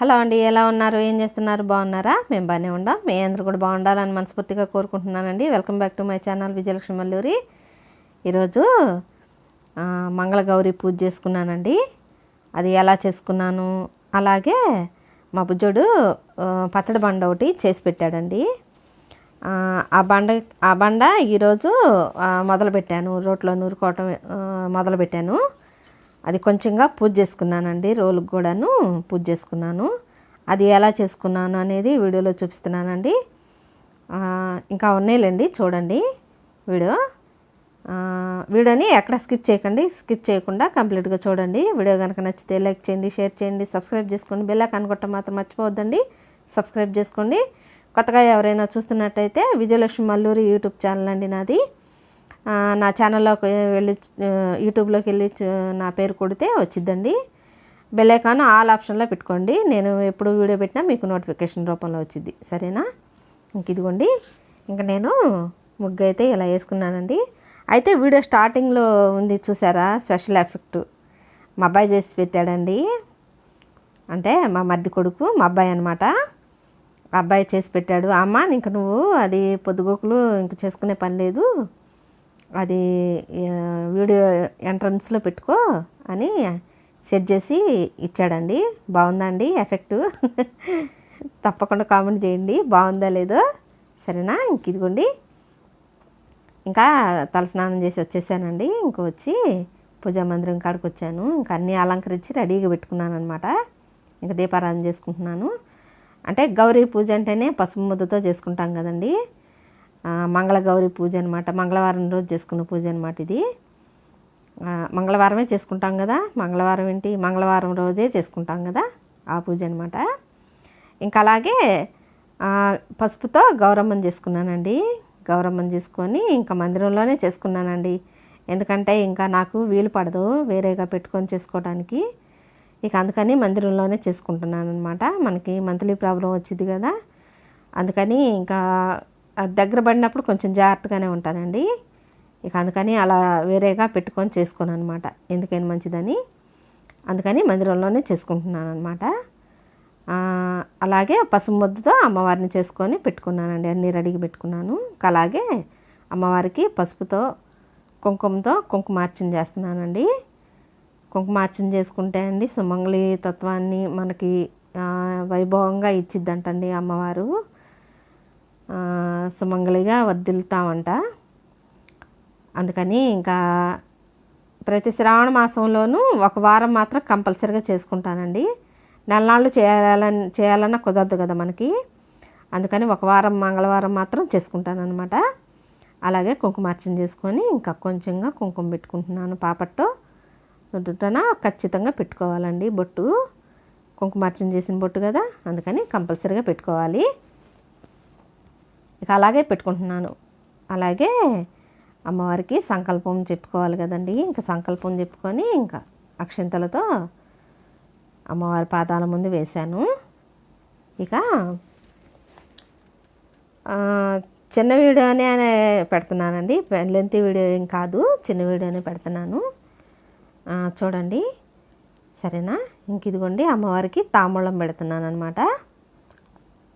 Hello అండి, ఎలా ఉన్నారు? ఏం చేస్తున్నారు? బాగున్నారా? మేము బాగానే ఉన్నాం. మీ అందరూ కూడా బాగుండాలని మనస్ఫూర్తిగా కోరుకుంటున్నానండి. Welcome back to my channel Vijayalakshmi Malluri. ఈరోజు మంగళగౌరి పూజ చేసుకున్నానండి. అది ఎలా చేసుకున్నాను, అలాగే మా బుజ్జోడు పచ్చడి బండ ఒకటి చేసి పెట్టాడండి. ఆ బండ ఈరోజు మొదలుపెట్టాను, రోట్లో నూరుకోవటం మొదలుపెట్టాను. అది కొంచెంగా పూజ చేసుకున్నానండి, రోలుకు కూడాను పూజ చేసుకున్నాను. అది ఎలా చేసుకున్నాను అనేది వీడియోలో చూపిస్తున్నానండి. ఇంకా ఉన్నాయిలేండి, చూడండి వీడియోని ఎక్కడ స్కిప్ చేయకండి. స్కిప్ చేయకుండా కంప్లీట్గా చూడండి. వీడియో కనుక నచ్చితే లైక్ చేయండి, షేర్ చేయండి, సబ్స్క్రైబ్ చేసుకోండి. బెల్ ఐకాన్ కొట్టడం మాత్రం మర్చిపోవద్దండి. సబ్స్క్రైబ్ చేసుకోండి. కొత్తగా ఎవరైనా చూస్తున్నట్టయితే విజయలక్ష్మి మల్లూరి యూట్యూబ్ ఛానల్ అండి నాది. నా ఛానల్లోకి వెళ్ళి యూట్యూబ్లోకి వెళ్ళి నా పేరు కొడితే వచ్చిద్దండి. బెల్ ఐకాన్ ఆల్ ఆప్షన్లో పెట్టుకోండి. నేను ఎప్పుడు వీడియో పెట్టినా మీకు నోటిఫికేషన్ రూపంలో వచ్చింది, సరేనా? ఇంక ఇదిగోండి, ఇంక నేను ముగ్గు అయితే ఇలా వేసుకున్నానండి. అయితే వీడియో స్టార్టింగ్లో ఉంది చూసారా, స్పెషల్ ఎఫెక్ట్ మా అబ్బాయి చేసి పెట్టాడండి. అంటే మా మధ్య కొడుకు, మా అబ్బాయి అనమాట. అబ్బాయి చేసి పెట్టాడు. అమ్మ ఇంక నువ్వు అది పొద్దుగోకులు ఇంక చేసుకునే పని లేదు, అది వీడియో ఎంట్రన్స్లో పెట్టుకో అని సెట్ చేసి ఇచ్చాడండి. బాగుందండి ఎఫెక్టు? తప్పకుండా కామెంట్ చేయండి బాగుందా లేదో, సరేనా? ఇంక ఇదిగోండి, ఇంకా తలస్నానం చేసి వచ్చేసానండి. ఇంక వచ్చి పూజా మందిరం కాడికి వచ్చాను. ఇంకా అన్నీ అలంకరించి రెడీగా పెట్టుకున్నాను అనమాట. ఇంకా దీపారాధన చేసుకుంటున్నాను. అంటే గౌరీ పూజ అంటేనే పసుపు ముద్దతో చేసుకుంటాం కదండి. మంగళగౌరి పూజ అనమాట. మంగళవారం రోజు చేసుకున్న పూజ అనమాట ఇది. మంగళవారమే చేసుకుంటాం కదా. మంగళవారం ఏంటి, మంగళవారం రోజే చేసుకుంటాం కదా, ఆ పూజ అనమాట. ఇంకా అలాగే పసుపుతో గౌరమ్మని చేసుకున్నానండి. గౌరమ్మని చేసుకొని ఇంకా మందిరంలోనే చేసుకున్నానండి. ఎందుకంటే ఇంకా నాకు వీలు పడదు వేరేగా పెట్టుకొని చేసుకోవడానికి. ఇక అందుకని మందిరంలోనే చేసుకుంటున్నాను అనమాట. మనకి మంత్లీ ప్రాబ్లం వచ్చింది కదా, అందుకని ఇంకా దగ్గర పడినప్పుడు కొంచెం జాగ్రత్తగానే ఉంటానండి. ఇక అందుకని అలా వేరేగా పెట్టుకొని చేసుకోను అనమాట, ఎందుకని మంచిదని. అందుకని మందిరంలోనే చేసుకుంటున్నాను అనమాట. అలాగే పసుపు ముద్దతో అమ్మవారిని చేసుకొని పెట్టుకున్నానండి, అన్నీ రెడీగా పెట్టుకున్నాను. అలాగే అమ్మవారికి పసుపుతో కుంకుమతో కుంకుమార్చన చేస్తున్నానండి. కుంకుమార్చన చేసుకుంటే అండి సుమంగళి తత్వాన్ని మనకి వైభవంగా ఇచ్చిద్దంటండి అమ్మవారు. సుమంగళిగా వర్ధిల్తామంట. అందుకని ఇంకా ప్రతి శ్రావణ మాసంలోనూ ఒక వారం మాత్రం కంపల్సరీగా చేసుకుంటానండి. నెలనాళ్ళు చేయాలన్నా కుదరదు కదా మనకి. అందుకని ఒక వారం మంగళవారం మాత్రం చేసుకుంటాను అనమాట. అలాగే కుంకుమార్చన చేసుకొని ఇంకా కొంచెంగా కుంకుమ పెట్టుకుంటున్నాను. పాపట్టో నుదుటన ఖచ్చితంగా పెట్టుకోవాలండి బొట్టు. కుంకుమార్చన చేసిన బొట్టు కదా, అందుకని కంపల్సరీగా పెట్టుకోవాలి. ఇక అలాగే పెట్టుకుంటున్నాను. అలాగే అమ్మవారికి సంకల్పం చెప్పుకోవాలి కదండి. ఇంకా సంకల్పం చెప్పుకొని ఇంకా అక్షంతలతో అమ్మవారి పాదాల ముందు వేశాను. ఇక చిన్న వీడియోనే పెడుతున్నానండి, లెంత్ వీడియో ఏం కాదు, చిన్న వీడియోనే పెడుతున్నాను, చూడండి, సరేనా? ఇంక ఇదిగోండి, అమ్మవారికి తాంబూలం పెడుతున్నాను అనమాట.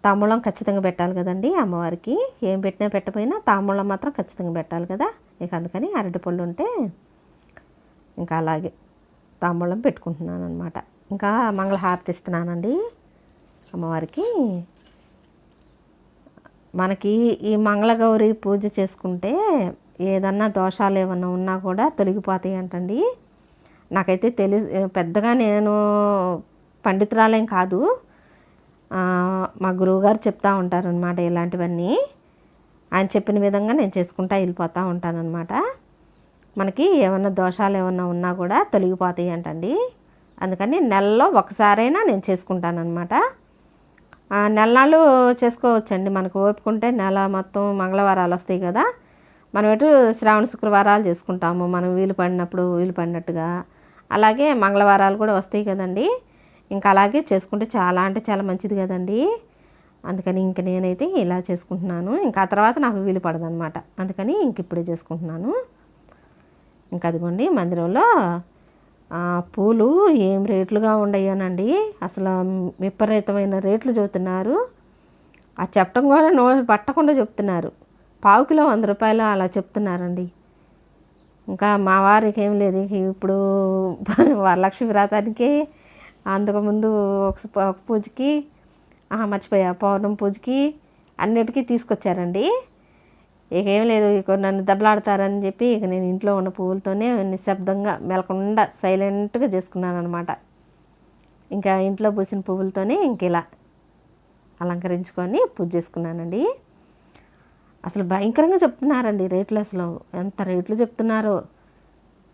తాంబూలం ఖచ్చితంగా పెట్టాలి కదండి అమ్మవారికి. ఏం పెట్టినా పెట్టకపోయినా తాంబూలం మాత్రం ఖచ్చితంగా పెట్టాలి కదా. ఇక అందుకని అరటిపళ్ళు ఉంటే ఇంకా అలాగే తాంబూలం పెట్టుకుంటున్నాను అనమాట. ఇంకా మంగళహారతి ఇస్తున్నానండి అమ్మవారికి. మనకి ఈ మంగళగౌరి పూజ చేసుకుంటే ఏదన్నా దోషాలు ఏమన్నా ఉన్నా కూడా తొలగిపోతాయి అంటండి. నాకైతే పెద్దగా నేను పండితురాలేం కాదు, మా గురువుగారు చెప్తూ ఉంటారనమాట ఇలాంటివన్నీ. ఆయన చెప్పిన విధంగా నేను చేసుకుంటా వెళ్ళిపోతూ ఉంటానన్నమాట. మనకి ఏమన్నా దోషాలు ఏమన్నా ఉన్నా కూడా తొలగిపోతాయి అంటండి. అందుకని నెలలో ఒకసారైనా నేను చేసుకుంటానన్నమాట. నెలనాళ్ళు చేసుకోవచ్చండి, మనకు ఓపుకుంటే నెల మొత్తం మంగళవారాలు వస్తాయి కదా. మనం ఎటు శ్రావణ శుక్రవారాలు చేసుకుంటాము మనం వీలు పడినప్పుడు, వీలు పడినట్టుగా. అలాగే మంగళవారాలు కూడా వస్తాయి కదండి. ఇంకా అలాగే చేసుకుంటే చాలా అంటే చాలా మంచిది కదండి. అందుకని ఇంక నేనైతే ఇలా చేసుకుంటున్నాను. ఇంకా ఆ తర్వాత నాకు వీలు పడదనమాట, అందుకని ఇంక ఇప్పుడే చేసుకుంటున్నాను. ఇంకా అదిగోండి, మందిరంలో పూలు ఏం రేట్లుగా ఉండయ్యానండి, అసలు విపరీతమైన రేట్లు చెబుతున్నారు. ఆ చెప్పడం కూడా నోరు పట్టకుండా చెప్తున్నారు. పావు కిలో 100 రూపాయలు అలా చెప్తున్నారండి. ఇంకా మా వారికి ఏం లేదు, ఇప్పుడు వరలక్ష్మి వ్రతానికి అంతకుముందు ఒక పూజకి మర్చిపోయా, పౌర్ణమి పూజకి అన్నిటికీ తీసుకొచ్చారండి. ఇక ఏం లేదు, ఇక నన్ను దెబ్బలాడతారని చెప్పి ఇక నేను ఇంట్లో ఉన్న పువ్వులతోనే నిశ్శబ్దంగా మెలకుండా సైలెంట్గా చేసుకున్నాను అనమాట. ఇంకా ఇంట్లో పూసిన పువ్వులతోనే ఇంక ఇలా అలంకరించుకొని పూజ చేసుకున్నానండి. అసలు భయంకరంగా చెప్తున్నారండి రేట్లు, అసలు ఎంత రేట్లు చెప్తున్నారో.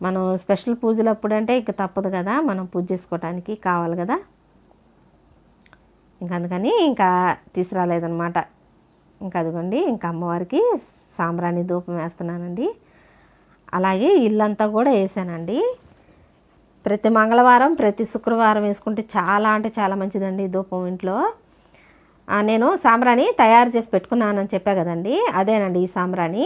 మనం స్పెషల్ పూజలు అప్పుడంటే ఇక తప్పదు కదా, మనం పూజ చేసుకోవటానికి కావాలి కదా, ఇంక అందుకని ఇంకా తీసుకురాలేదనమాట. ఇంకా అదిగోండి, ఇంకా అమ్మవారికి సాంబ్రాణి ధూపం వేస్తున్నానండి. అలాగే ఇల్లంతా కూడా వేసానండి. ప్రతి మంగళవారం ప్రతి శుక్రవారం వేసుకుంటే చాలా అంటే చాలా మంచిదండి ధూపం ఇంట్లో. నేను సాంబ్రాణి తయారు చేసి పెట్టుకున్నానని చెప్పా కదండి, అదేనండి ఈ సాంబ్రాణి.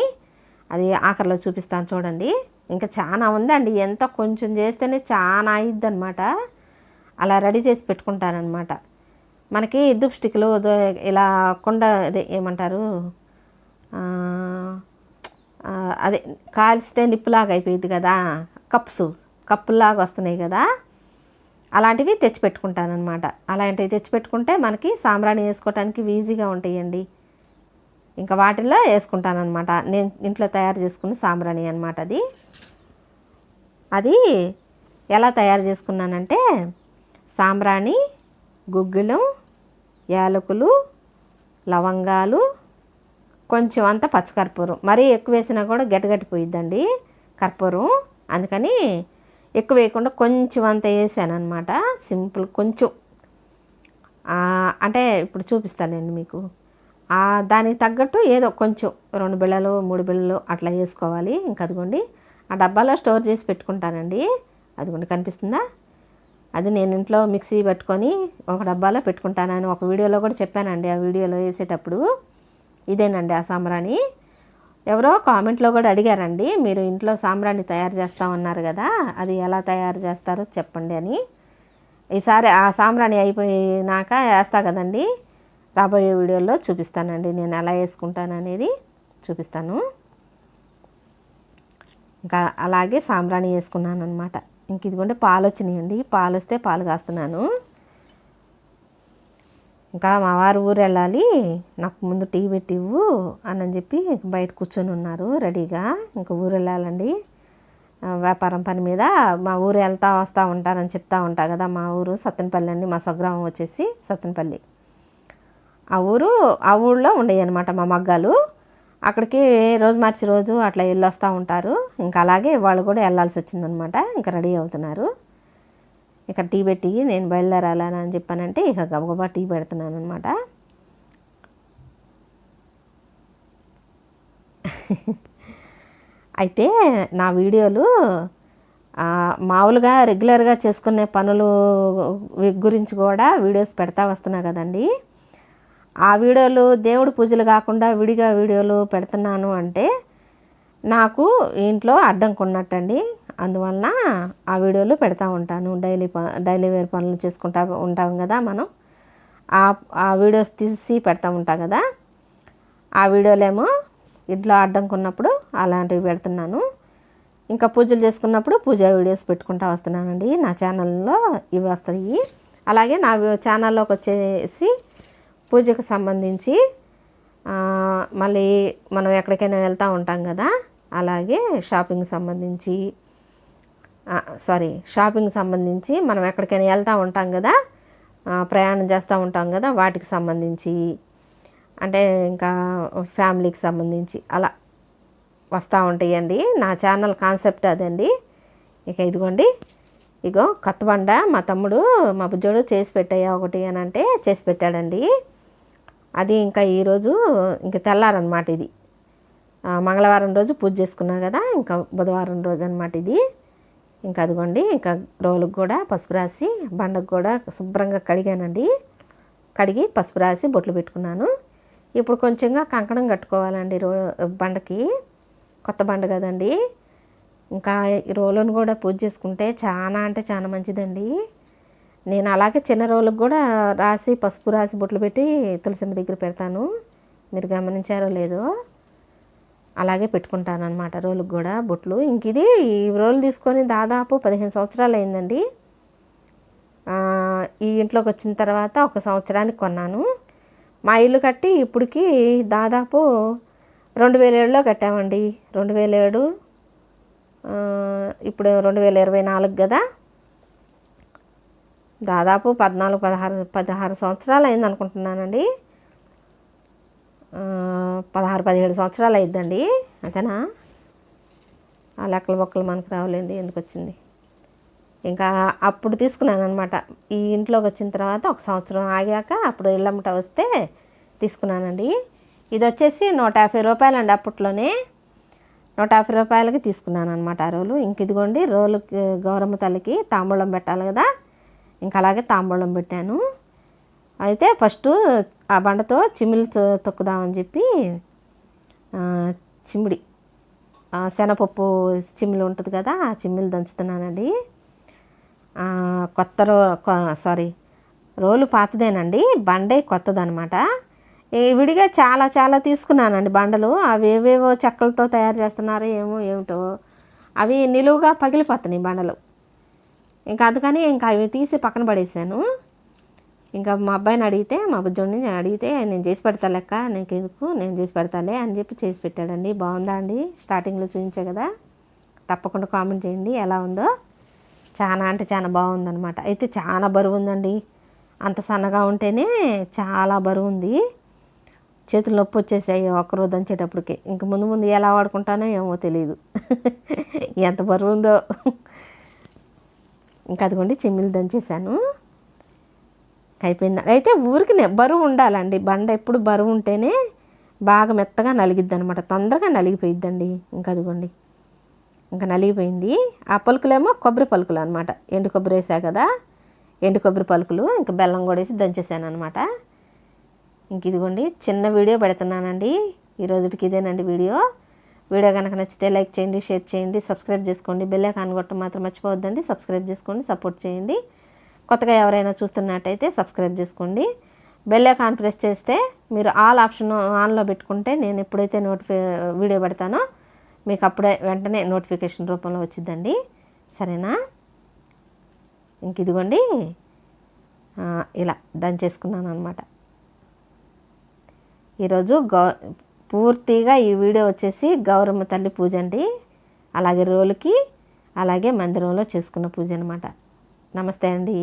అది ఆఖరిలో చూపిస్తాను చూడండి. ఇంకా చాలా ఉందండి, ఎంత కొంచెం చేస్తేనే చాలా అయ్యిద్ది అనమాట. అలా రెడీ చేసి పెట్టుకుంటానమాట. మనకి ధూప్ స్టిక్లు ఇలా కుండ అదే ఏమంటారు, అదే కాల్స్తే నిప్పులాగా అయిపోయింది కదా, కప్పులాగా వస్తున్నాయి కదా, అలాంటివి తెచ్చిపెట్టుకుంటానమాట. అలాంటివి తెచ్చిపెట్టుకుంటే మనకి సాంబ్రాణి వేసుకోవటానికి ఈజీగా ఉంటాయండి. ఇంకా వాటిల్లో వేసుకుంటానమాట. నేను ఇంట్లో తయారు చేసుకున్న సాంబ్రాణి అనమాట అది ఎలా తయారు చేసుకున్నానంటే, సాంబ్రాణి, గుగ్గిలం, యాలకులు, లవంగాలు, కొంచెం అంత పచ్చకర్పూరం. మరీ ఎక్కువ వేసినా కూడా గట్టిగట్టిపోయిద్దండి కర్పూరం, అందుకని ఎక్కువ వేయకుండా కొంచెం అంత వేసాను అనమాట. సింపుల్ కొంచెం, అంటే ఇప్పుడు చూపిస్తానండి మీకు. దానికి తగ్గట్టు ఏదో కొంచెం 2 బిళ్ళలు 3 బిళ్ళలు అట్లా వేసుకోవాలి. ఇంకా అదిగోండి ఆ డబ్బాలో స్టోర్ చేసి పెట్టుకుంటానండి. అదిగోండి కనిపిస్తుందా, అది నేను ఇంట్లో మిక్సీ పెట్టుకొని ఒక డబ్బాలో పెట్టుకుంటానని ఒక వీడియోలో కూడా చెప్పానండి. ఆ వీడియోలో వేసేటప్పుడు ఇదేనండి ఆ సాంబ్రాణి. ఎవరో కామెంట్లో కూడా అడిగారండి, మీరు ఇంట్లో సాంబ్రాణి తయారు చేస్తామన్నారు కదా, అది ఎలా తయారు చేస్తారో చెప్పండి అని. ఈసారి ఆ సాంబ్రాణి అయిపోయినాక వేస్తా కదండి, రాబోయే వీడియోలో చూపిస్తానండి నేను ఎలా వేసుకుంటాను అనేది చూపిస్తాను. ఇంకా అలాగే సాంబ్రాణి వేసుకున్నాను అనమాట. ఇంక ఇదిగోండి పాలు వచ్చినాయండి, పాలు వస్తే పాలు కాస్తున్నాను. ఇంకా మా వారు ఊరు వెళ్ళాలి, నాకు ముందు టీ పెట్టి ఇవ్వు అని చెప్పి బయట కూర్చొని ఉన్నారు రెడీగా. ఇంకా ఊరు వెళ్ళాలండి, వ్యాపారం పని మీద. మా ఊరు వెళ్తా వస్తూ ఉంటారని చెప్తా ఉంటా కదా, మా ఊరు సత్తెనపల్లి అండి, మా స్వగ్రామం వచ్చేసి సత్తెనపల్లి. ఆ ఊళ్ళో ఉండేవి అనమాట మా మగ్గాలు. అక్కడికి రోజు మార్చి రోజు అట్లా వెళ్ళి వస్తూ ఉంటారు. ఇంకా అలాగే వాళ్ళు కూడా వెళ్ళాల్సి వచ్చిందనమాట. ఇంకా రెడీ అవుతున్నారు. ఇక టీ పెట్టి నేను బయలుదేరాలని అని చెప్పానంటే ఇక గబగబా టీ పెడుతున్నాను అనమాట. అయితే నా వీడియోలు మామూలుగా రెగ్యులర్గా చేసుకునే పనులు గురించి కూడా వీడియోస్ పెడతా వస్తున్నా కదండి. ఆ వీడియోలు దేవుడి పూజలు కాకుండా విడిగా వీడియోలు పెడుతున్నాను అంటే నాకు ఇంట్లో అడ్డంకి ఉన్నట్టండి. అందువలన ఆ వీడియోలు పెడతా ఉంటాను. డైలీ వేర్ పనులు చేసుకుంటా ఉంటాం కదా మనం, ఆ వీడియోస్ తీసి పెడతా ఉంటాం కదా. ఆ వీడియోలేమో ఇంట్లో అడ్డంకి ఉన్నప్పుడు అలాంటివి పెడుతున్నాను. ఇంకా పూజలు చేసుకున్నప్పుడు పూజా వీడియోస్ పెట్టుకుంటా వస్తున్నానండి. నా ఛానల్లో ఇవి వస్తాయి. అలాగే నా ఛానల్లోకి వచ్చేసి పూజకు సంబంధించి మళ్ళీ మనం ఎక్కడికైనా వెళ్తూ ఉంటాం కదా, అలాగే షాపింగ్ సంబంధించి మనం ఎక్కడికైనా వెళ్తూ ఉంటాం కదా, ప్రయాణం చేస్తూ ఉంటాం కదా, వాటికి సంబంధించి అంటే ఇంకా ఫ్యామిలీకి సంబంధించి అలా వస్తూ ఉంటాయండి. నా ఛానల్ కాన్సెప్ట్ అదండి. ఇక ఇదిగోండి, ఇగో కొత్త బండ మా తమ్ముడు మా బుజ్జోడు చేసి పెట్టాయా ఒకటి అని అంటే చేసి పెట్టాడండి. అది ఇంకా ఈరోజు ఇంకా తెల్లారనమాట. ఇది మంగళవారం రోజు పూజ చేసుకున్నా కదా, ఇంకా బుధవారం రోజు అనమాట ఇది. ఇంకా అదిగోండి, ఇంకా రోలుకు కూడా పసుపు రాసి బండకు కూడా శుభ్రంగా కడిగానండి. కడిగి పసుపు రాసి బొట్లు పెట్టుకున్నాను. ఇప్పుడు కొంచెంగా కంకణం కట్టుకోవాలండి బండకి, కొత్త బండ కదండి. ఇంకా ఈ రోలును కూడా పూజ చేసుకుంటే చాలా అంటే చాలా మంచిదండి. నేను అలాగే చిన్న రోలుకు కూడా రాసి పసుపు రాసి బొట్లు పెట్టి తులసమ్మ దగ్గర పెడతాను. మీరు గమనించారో లేదో, అలాగే పెట్టుకుంటాను అనమాట రోలుకు కూడా బొట్లు. ఇంక ఇది ఈ రోలు తీసుకొని దాదాపు 15 సంవత్సరాలు అయిందండి. ఈ ఇంట్లోకి వచ్చిన తర్వాత 1 సంవత్సరానికి కొన్నాను. మా ఇల్లు కట్టి ఇప్పటికి దాదాపు 2007లో కట్టామండి. 2007, ఇప్పుడు 2024 కదా, దాదాపు 16 సంవత్సరాలు అయింది అనుకుంటున్నానండి. 17 సంవత్సరాలు అయిద్దండి. అంతేనా? ఆ లెక్కల బొక్కలు మనకు రావులేండి, ఎందుకు వచ్చింది. ఇంకా అప్పుడు తీసుకున్నాను అనమాట. ఈ ఇంట్లోకి వచ్చిన తర్వాత 1 సంవత్సరం ఆగాక అప్పుడు ఇళ్ళమ్మట వస్తే తీసుకున్నానండి. ఇది వచ్చేసి 150 రూపాయలండి. అప్పట్లోనే 150 రూపాయలకి తీసుకున్నాను అనమాట ఆ రోలు. ఇంక ఇదిగోండి రోలుకి గౌరమ్మ తల్లికి తాంబూలం పెట్టాలి కదా, ఇంకా అలాగే తాంబూలం పెట్టాను. అయితే ఫస్ట్ ఆ బండతో చిమ్మిలు తొక్కుదామని చెప్పి చిమ్మిడి శనగపప్పు చిమ్మిలు ఉంటుంది కదా, ఆ చిమ్మిలు దంచుతున్నానండి. రోలు పాతదేనండి, బండే కొత్తదనమాట. విడిగా చాలా చాలా తీసుకున్నానండి బండలు. అవి ఏవేవో చెక్కలతో తయారు చేస్తున్నారు ఏమిటో, అవి నిలువుగా పగిలిపోతున్నాయి బండలు. ఇంకా అందుకని ఇంకా అవి తీసి పక్కన పడేసాను. ఇంకా మా అబ్బాయిని అడిగితే, మా బుజ్జోడిని అడిగితే, నేను చేసి పెడతా లెక్క, నీకు ఎందుకు, నేను చేసి పెడతాలే అని చెప్పి చేసి పెట్టాడండి. బాగుందా అండి? స్టార్టింగ్లో చూపించా కదా, తప్పకుండా కామెంట్ చేయండి ఎలా ఉందో. చాలా అంటే చాలా బాగుందనమాట. అయితే చాలా బరువు ఉందండి. అంత సన్నగా ఉంటేనే చాలా బరువు ఉంది. చేతులు నొప్పి వచ్చేసాయి ఒకరోజు దంచేటప్పటికి. ఇంక ముందు ముందు ఎలా వాడుకుంటానో ఏమో తెలియదు, ఎంత బరువు ఉందో. ఇంకా అదిగోండి చిమ్మిలు దంచేసాను, అయిపోయింది. అయితే ఊరికి బరువు ఉండాలండి. బండ ఎప్పుడు బరువు ఉంటేనే బాగా మెత్తగా నలిగిద్ది అనమాట, తొందరగా నలిగిపోయిద్దండి. ఇంకా అదిగోండి ఇంకా నలిగిపోయింది. ఆ పలుకులేమో కొబ్బరి పలుకులు అనమాట. ఎండు కొబ్బరి వేసా కదా, ఎండు కొబ్బరి పలుకులు, ఇంకా బెల్లం కూడా వేసి దంచేసాను అనమాట. ఇంక ఇదిగోండి చిన్న వీడియో పెడుతున్నానండి. ఈ రోజుకి ఇదేనండి వీడియో. వీడియో కనుక నచ్చితే లైక్ చేయండి, షేర్ చేయండి, సబ్స్క్రైబ్ చేసుకోండి. బెల్ ఐకాన్ కొట్టడం మాత్రం మర్చిపోవద్దండి. సబ్స్క్రైబ్ చేసుకోండి, సపోర్ట్ చేయండి. కొత్తగా ఎవరైనా చూస్తున్నట్టయితే సబ్స్క్రైబ్ చేసుకోండి. బెల్ ఐకాన్ ప్రెస్ చేస్తే మీరు ఆల్ ఆప్షన్ ఆన్లో పెట్టుకుంటే నేను ఎప్పుడైతే వీడియో పెడతానో మీకు అప్పుడే వెంటనే నోటిఫికేషన్ రూపంలో వచ్చిందండి. సరేనా? ఇంక ఇదిగోండి ఇలా దంచేసుకున్నాను అనమాట. ఈరోజు పూర్తిగా ఈ వీడియో వచ్చేసి గౌరమ్మ తల్లి పూజ అండి, అలాగే రోలుకి, అలాగే మందిరంలో చేసుకున్న పూజ అనమాట. నమస్తే అండి.